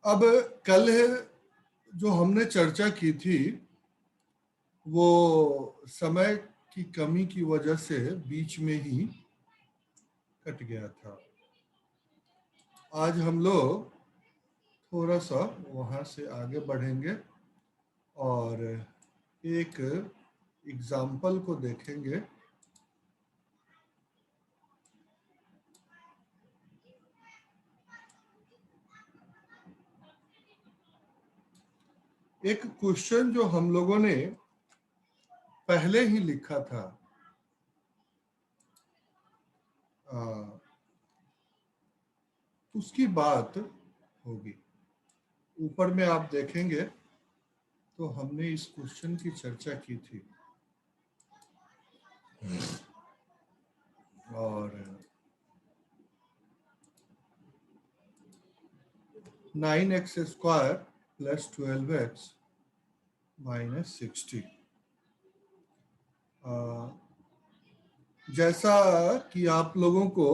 अब कल जो हमने चर्चा की थी वो समय की कमी की वजह से बीच में ही कट गया था। आज हम लोग थोड़ा सा वहाँ से आगे बढ़ेंगे और एक एग्जाम्पल को देखेंगे। एक क्वेश्चन जो हम लोगों ने पहले ही लिखा था, उसकी बात होगी। ऊपर में आप देखेंगे तो हमने इस क्वेश्चन की चर्चा की थी और 9x² + 12x - 60। जैसा कि आप लोगों को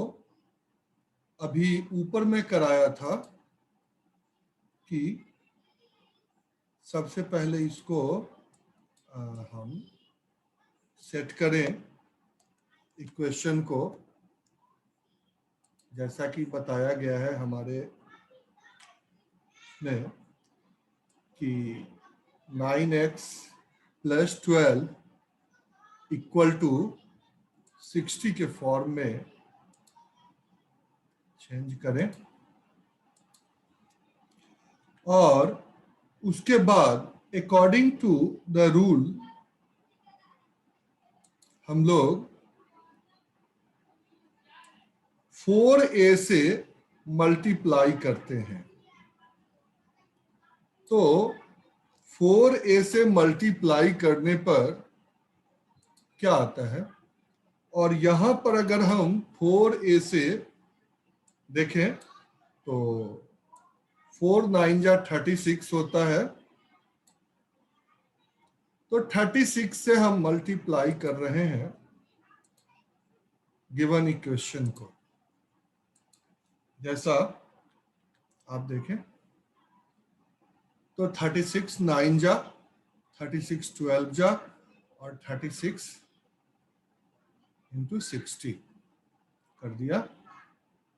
अभी ऊपर में कराया था कि सबसे पहले इसको हम सेट करें इक्वेशन को, जैसा कि बताया गया है हमारे में कि 9x + 12 = 60 के फॉर्म में चेंज करें और उसके बाद अकॉर्डिंग टू द रूल हम लोग 4a से मल्टीप्लाई करते हैं। तो 4a से मल्टीप्लाई करने पर क्या आता है, और यहां पर अगर हम 4a से देखें तो 4 9 जा 36 होता है। तो 36 से हम मल्टीप्लाई कर रहे हैं गिवन इक्वेशन को। जैसा आप देखें तो 36 9 जा 36 12 जा और 36 × 60 कर दिया,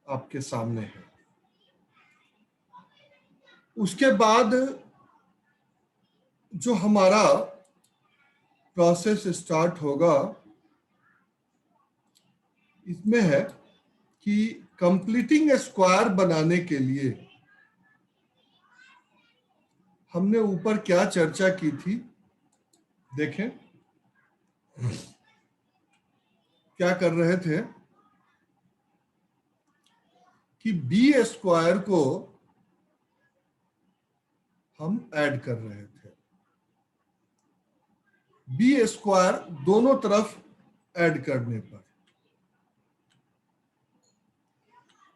आपके सामने है। उसके बाद जो हमारा प्रोसेस स्टार्ट होगा इसमें है कि कंप्लीटिंग स्क्वायर बनाने के लिए हमने ऊपर क्या चर्चा की थी, देखें क्या कर रहे थे कि b² को हम ऐड कर रहे थे। b² दोनों तरफ ऐड करने पर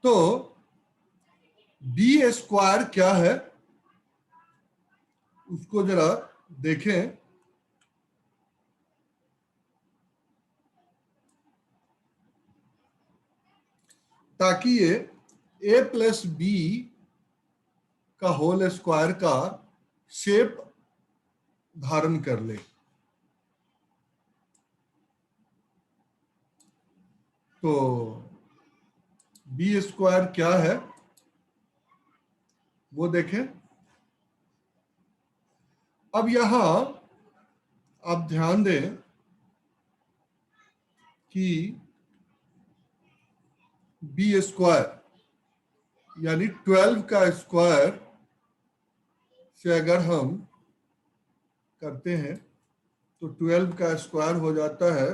तो b² क्या है उसको जरा देखें। ताकि ये a + b का होल स्क्वायर का शेप धारण कर ले। तो b² क्या है वो देखें। अब यहां आप ध्यान दें कि b² यानी 12 का स्क्वायर से अगर हम करते हैं तो 12 का स्क्वायर हो जाता है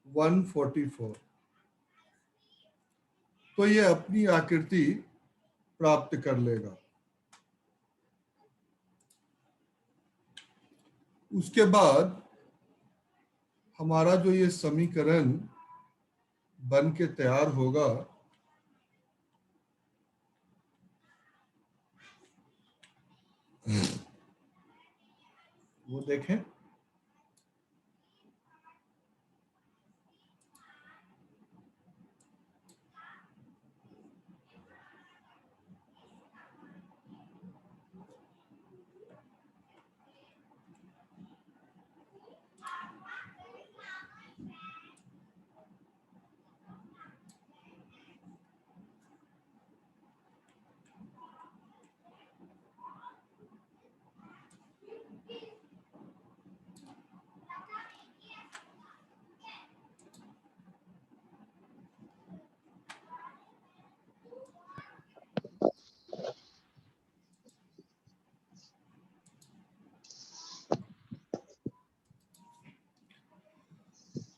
144। तो ये अपनी आकृति प्राप्त कर लेगा। उसके बाद हमारा जो ये समीकरण बन के तैयार होगा वो देखें।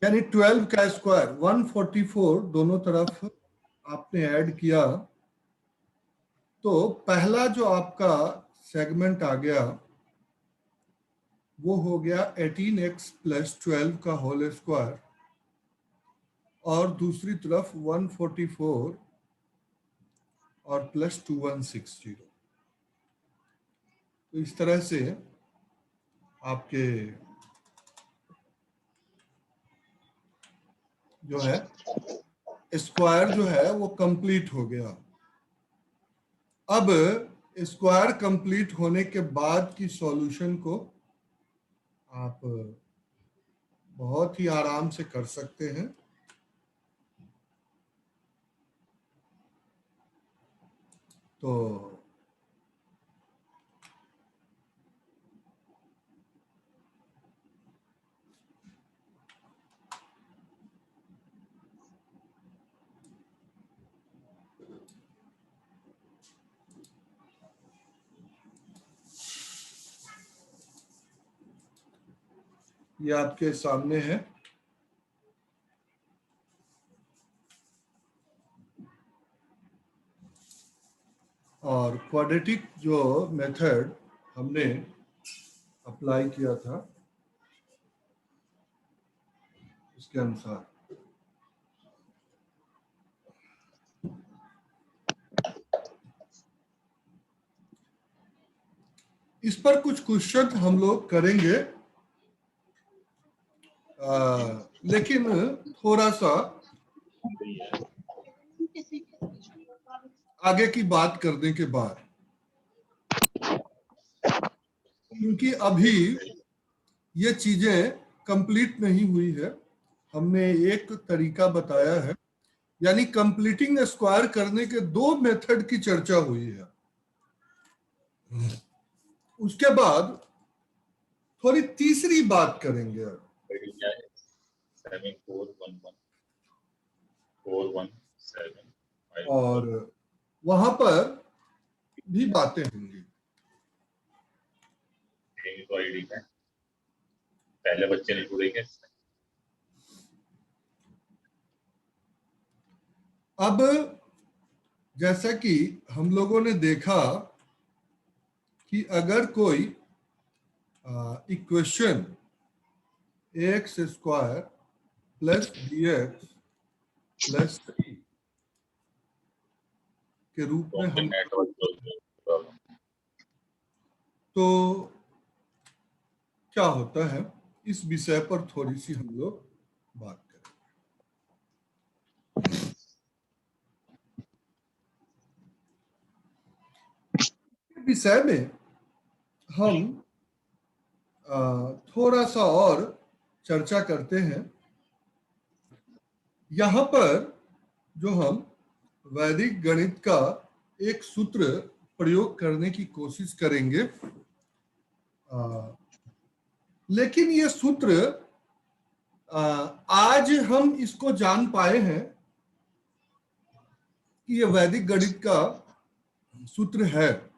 यानी 12 का स्क्वायर 144 दोनों तरफ आपने ऐड किया तो पहला जो आपका सेगमेंट आ गया वो हो गया 18x + 12 का होल स्क्वायर और दूसरी तरफ 144 और +2160। तो इस तरह से आपके जो है स्क्वायर जो है वो कंप्लीट हो गया। अब स्क्वायर कंप्लीट होने के बाद की सॉल्यूशन को आप बहुत ही आराम से कर सकते हैं। तो ये आपके सामने है। और क्वाड्रेटिक जो मेथड हमने अप्लाई किया था इसके अनुसार इस पर कुछ क्वेश्चन हम लोग करेंगे, लेकिन थोड़ा सा आगे की बात करने के बाद, क्योंकि अभी ये चीजें कंप्लीट नहीं हुई है। हमने एक तरीका बताया है, यानी कंप्लीटिंग स्क्वायर करने के 2 मेथड की चर्चा हुई है। उसके बाद थोड़ी तीसरी बात करेंगे। 74114175 और वहां पर भी बातें होंगी। तो आईडी है, पहले बच्चे ने जुड़े क्या? अब जैसा कि हम लोगों ने देखा कि अगर कोई इक्वेशन ax² + bx + c के रूप में हम, तो क्या होता है इस विषय पर थोड़ी सी हम लोग बात करें। विषय में हम थोड़ा सा और चर्चा करते हैं। यहाँ पर जो हम वैदिक गणित का एक सूत्र प्रयोग करने की कोशिश करेंगे, लेकिन ये सूत्र आज हम इसको जान पाए हैं कि ये वैदिक गणित का सूत्र है,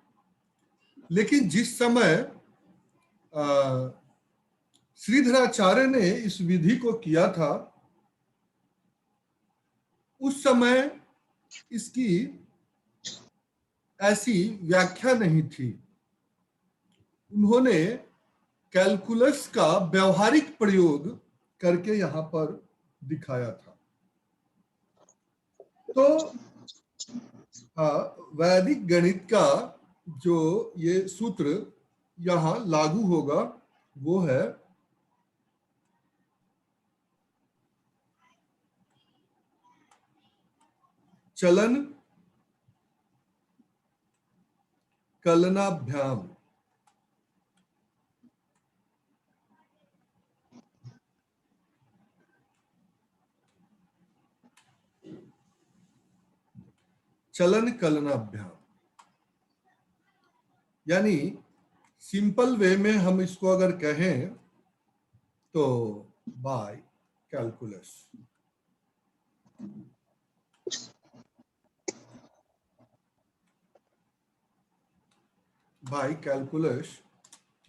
लेकिन जिस समय श्रीधराचार्य ने इस विधि को किया था उस समय इसकी ऐसी व्याख्या नहीं थी। उन्होंने कैलकुलस का व्यवहारिक प्रयोग करके यहाँ पर दिखाया था। तो वैदिक गणित का जो ये सूत्र यहाँ लागू होगा वो है चलन कलनाभ्याम। चलन कलनाभ्याम यानी सिंपल वे में हम इसको अगर कहें तो बाय कैलकुलस। बाय कैलकुलस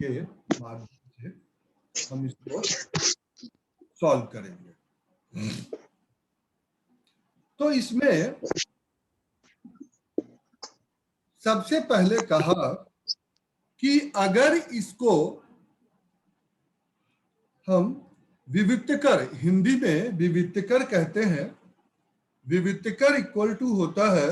के माध्यम से हम इसको सॉल्व करेंगे। तो इसमें सबसे पहले कहा कि अगर इसको हम विविक्तकर, हिंदी में विविक्तकर कहते हैं, विविक्तकर इक्वल टू होता है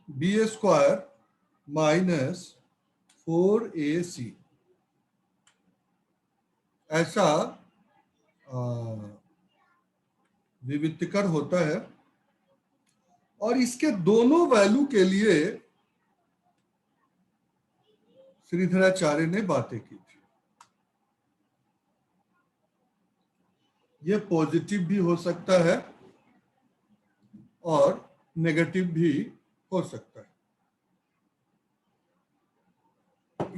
बी स्क्वायर माइनस 4ac, ऐसा विविक्तकर होता है। और इसके दोनों वैल्यू के लिए श्रीधराचार्य ने बातें की थी। ये पॉजिटिव भी हो सकता है और नेगेटिव भी हो सकता है।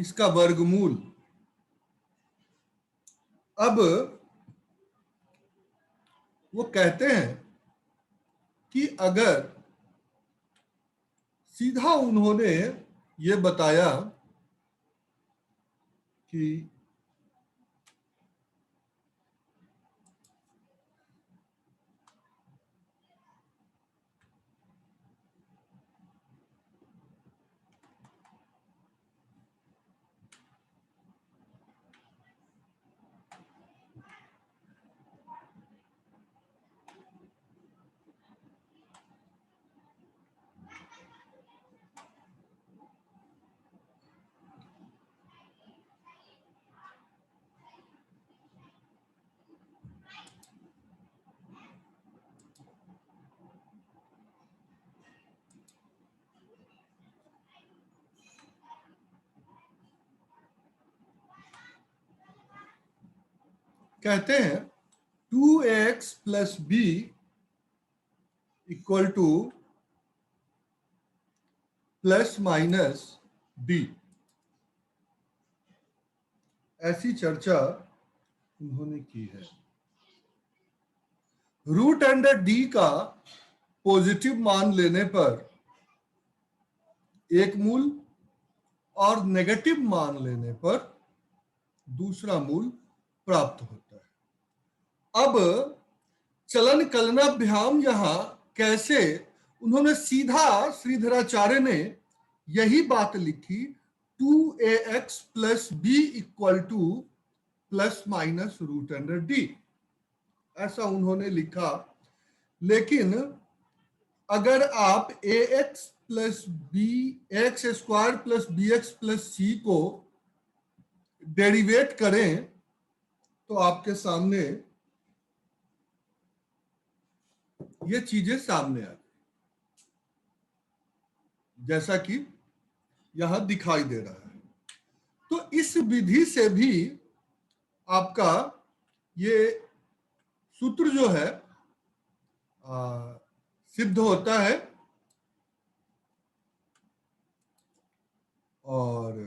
इसका वर्गमूल, अब वो कहते हैं कि अगर सीधा उन्होंने ये बताया कि कहते हैं 2x plus B equal to plus minus D, ऐसी चर्चा उन्होंने की है। रूट अंडर डी का पॉजिटिव मान लेने पर एक मूल और नेगेटिव मान लेने पर दूसरा मूल प्राप्त होता है। अब चलन कलनाभ्याम यहां कैसे, उन्होंने सीधा श्रीधराचार्य ने यही बात लिखी 2ax plus B equal to plus minus root under d, ऐसा उन्होंने लिखा। लेकिन अगर आप ax plus b, x square plus b x plus c को डेरिवेट करें तो आपके सामने ये चीजें सामने आ गई, जैसा कि यहां दिखाई दे रहा है। तो इस विधि से भी आपका ये सूत्र जो है सिद्ध होता है। और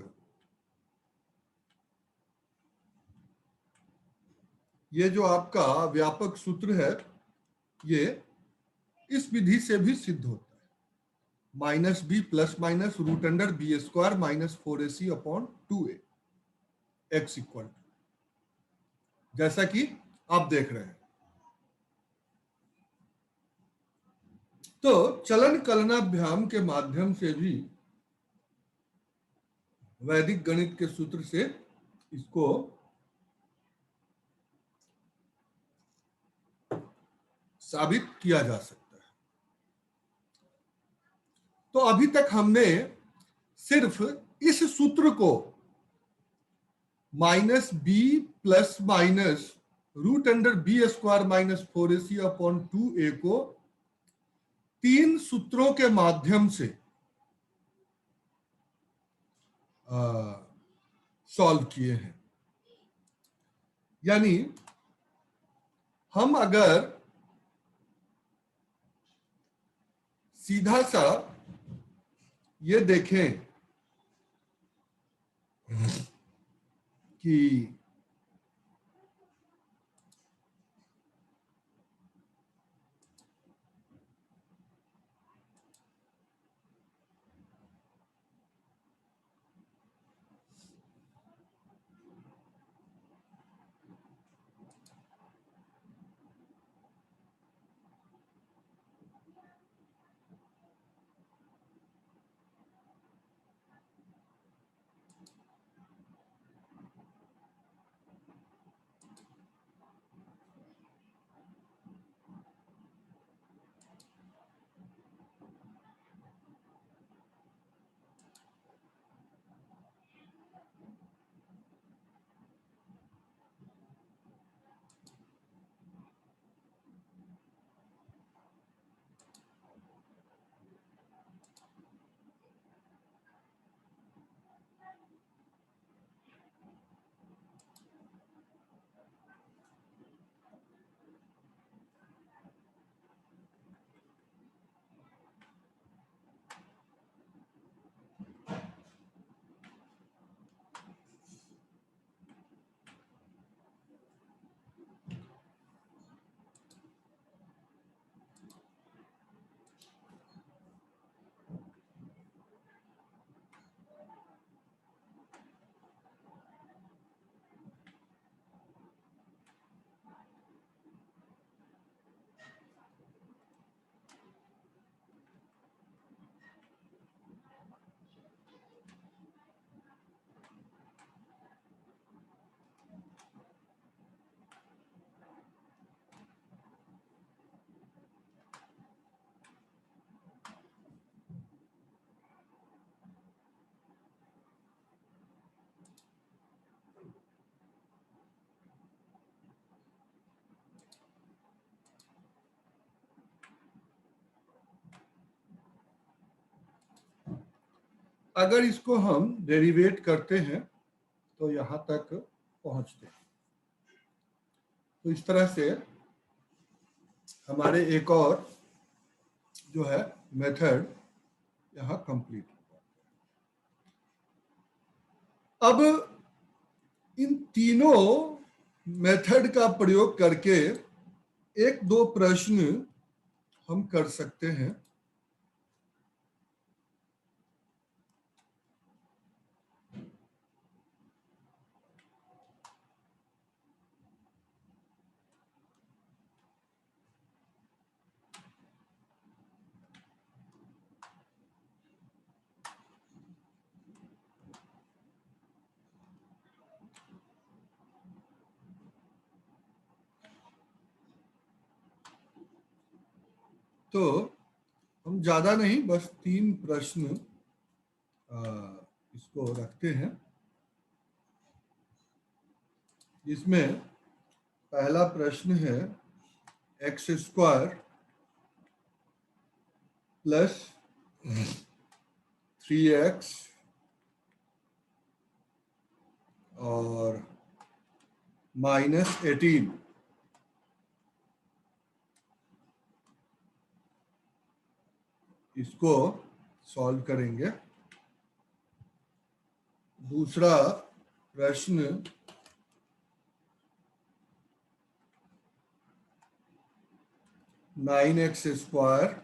ये जो आपका व्यापक सूत्र है, ये इस विधि से भी सिद्ध होता है। Minus B plus minus root under B square minus 4ac upon 2a X equal, जैसा कि आप देख रहे हैं। तो चलन कलनाभ्याम के माध्यम से भी, वैदिक गणित के सूत्र से इसको साबित किया जा सकता है। तो अभी तक हमने सिर्फ इस सूत्र को minus B plus minus root under B square minus 4ac upon 2a को तीन सूत्रों के माध्यम से सॉल्व किए हैं। यानी हम अगर सीधा सा ये देखें कि अगर इसको हम डेरिवेट करते हैं तो यहां तक पहुंचते हैं। तो इस तरह से हमारे एक और जो है मेथड यहां कंप्लीट। अब इन तीनों मेथड का प्रयोग करके एक दो प्रश्न हम कर सकते हैं। तो हम ज्यादा नहीं, बस 3 प्रश्न इसको रखते हैं, जिसमें पहला प्रश्न है x² प्लस 3x और -18 इसको सॉल्व करेंगे। दूसरा प्रश्न (9x²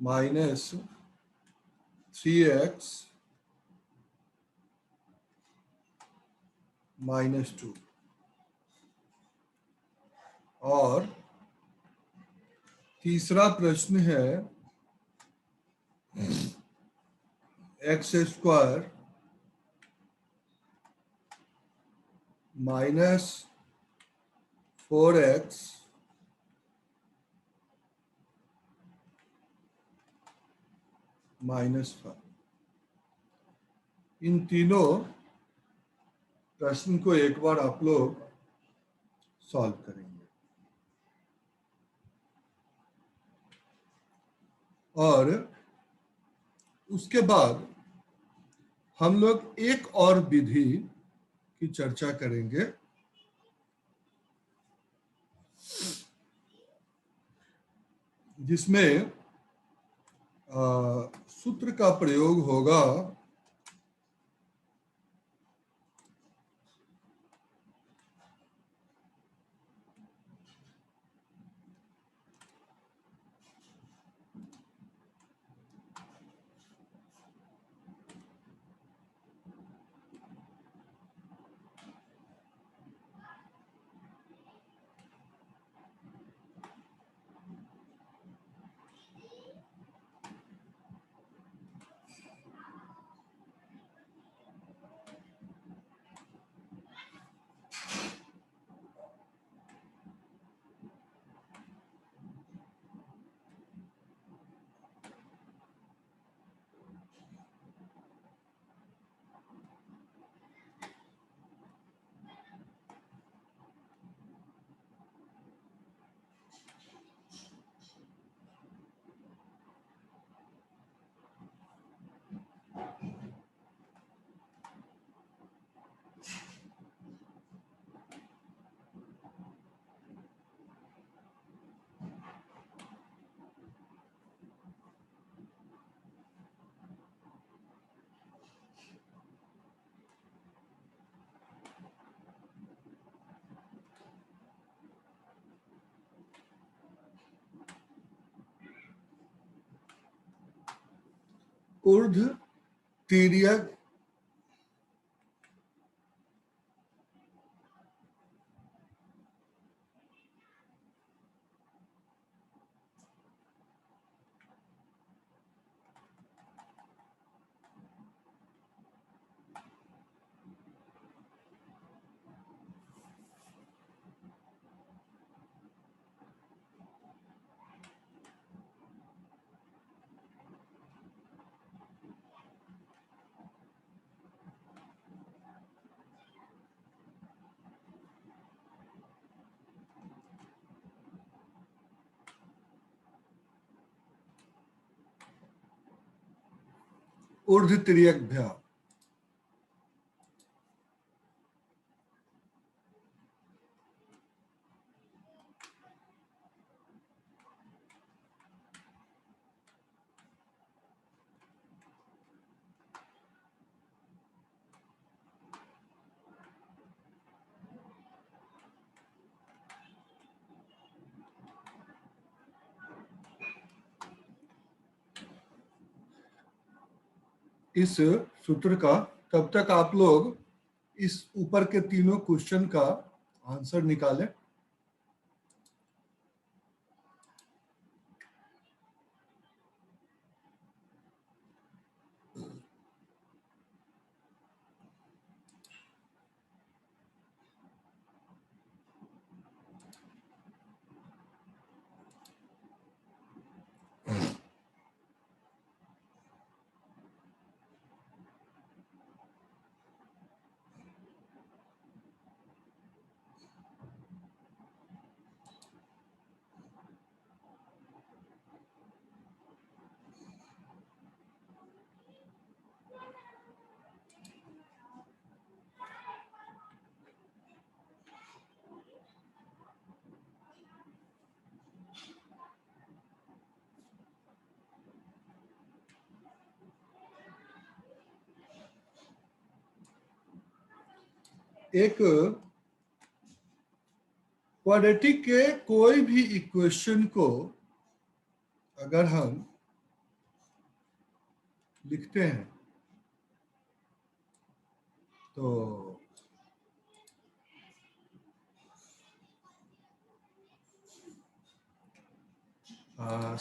माइनस 3x -2 और तीसरा प्रश्न है x² माइनस 4x -5। इन तीनों प्रश्न को एक बार आप लोग सॉल्व करेंगे और उसके बाद हम लोग एक और विधि की चर्चा करेंगे, जिसमें सूत्र का प्रयोग होगा ऊर्ध्व तिर्यक ऊर्ध्व तिर्यक भ्याम। इस सूत्र का तब तक आप लोग इस ऊपर के तीनों क्वेश्चन का आंसर निकालें। एक क्वाड्रेटिक के कोई भी इक्वेशन को अगर हम लिखते हैं तो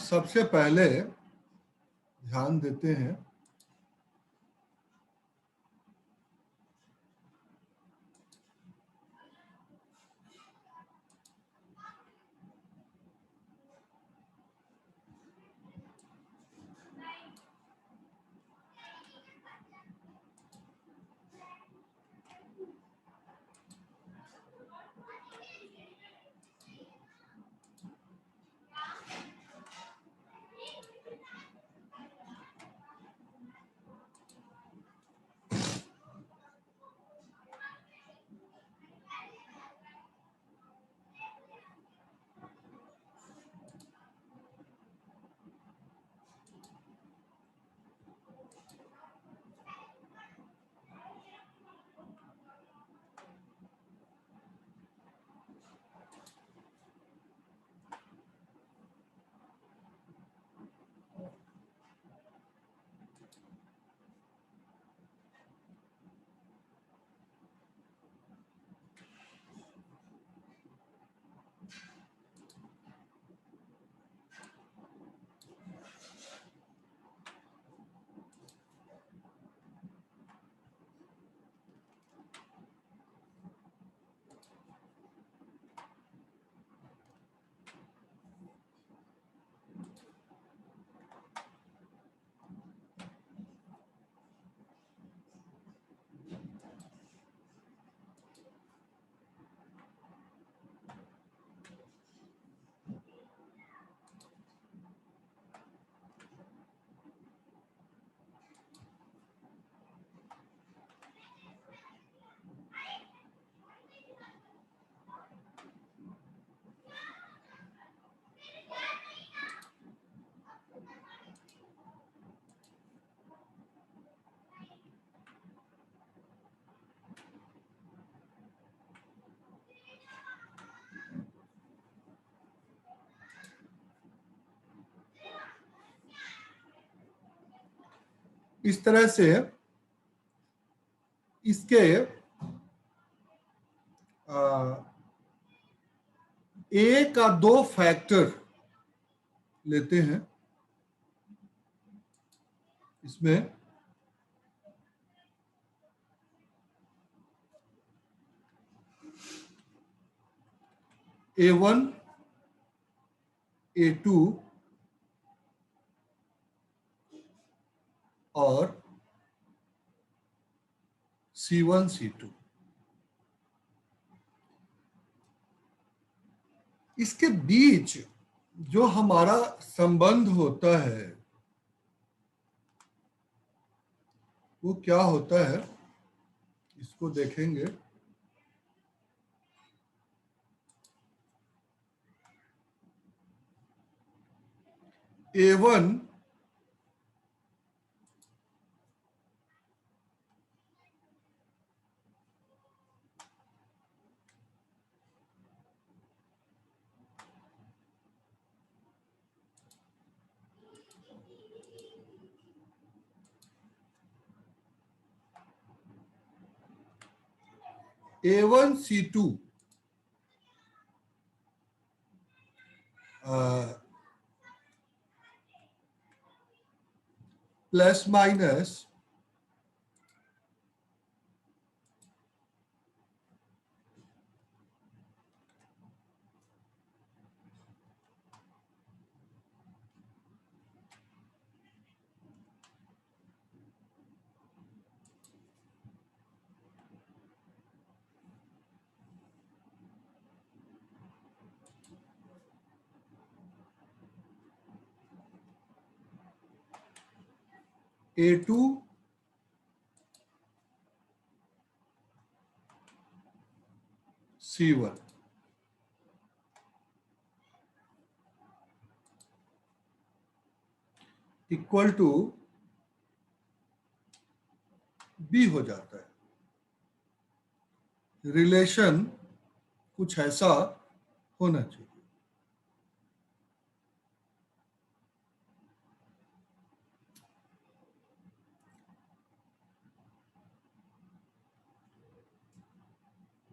सबसे पहले ध्यान देते हैं इस तरह से इसके ए का 2 फैक्टर लेते हैं। इसमें A1 A2 और C1 C2, इसके बीच जो हमारा संबंध होता है वो क्या होता है, इसको देखेंगे। A1 A1 C2 plus minus A2 C1 equal to B हो जाता है। रिलेशन कुछ ऐसा होना चाहिए।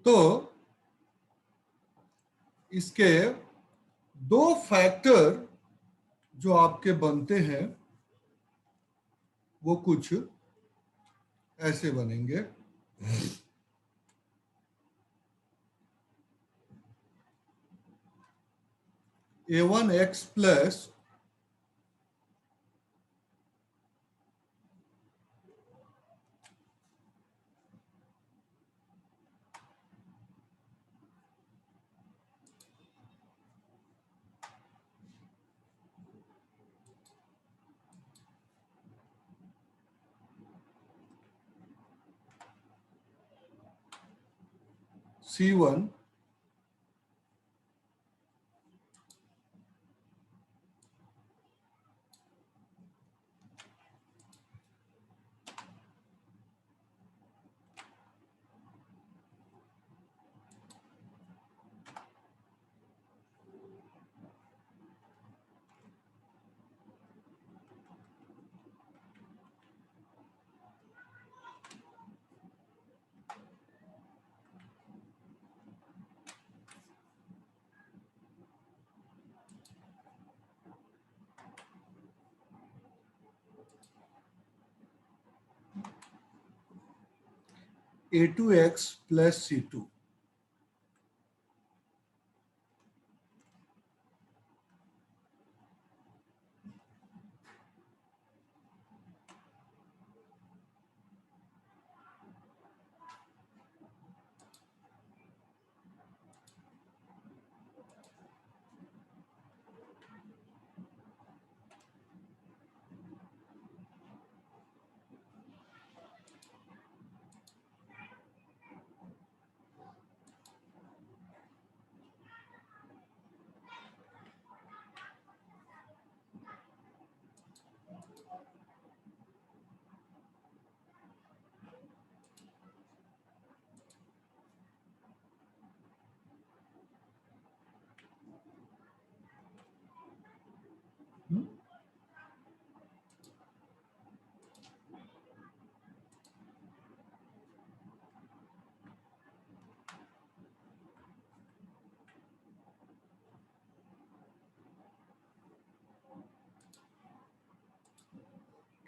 तो इसके 2 फैक्टर जो आपके बनते हैं वो कुछ ऐसे बनेंगे। A1X plus C1 A2X plus C2।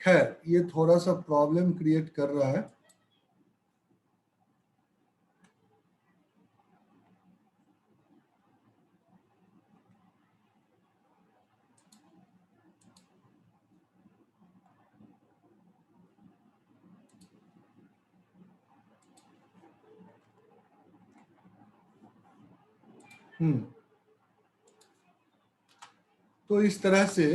खैर ये थोड़ा सा प्रॉब्लम क्रिएट कर रहा है। तो इस तरह से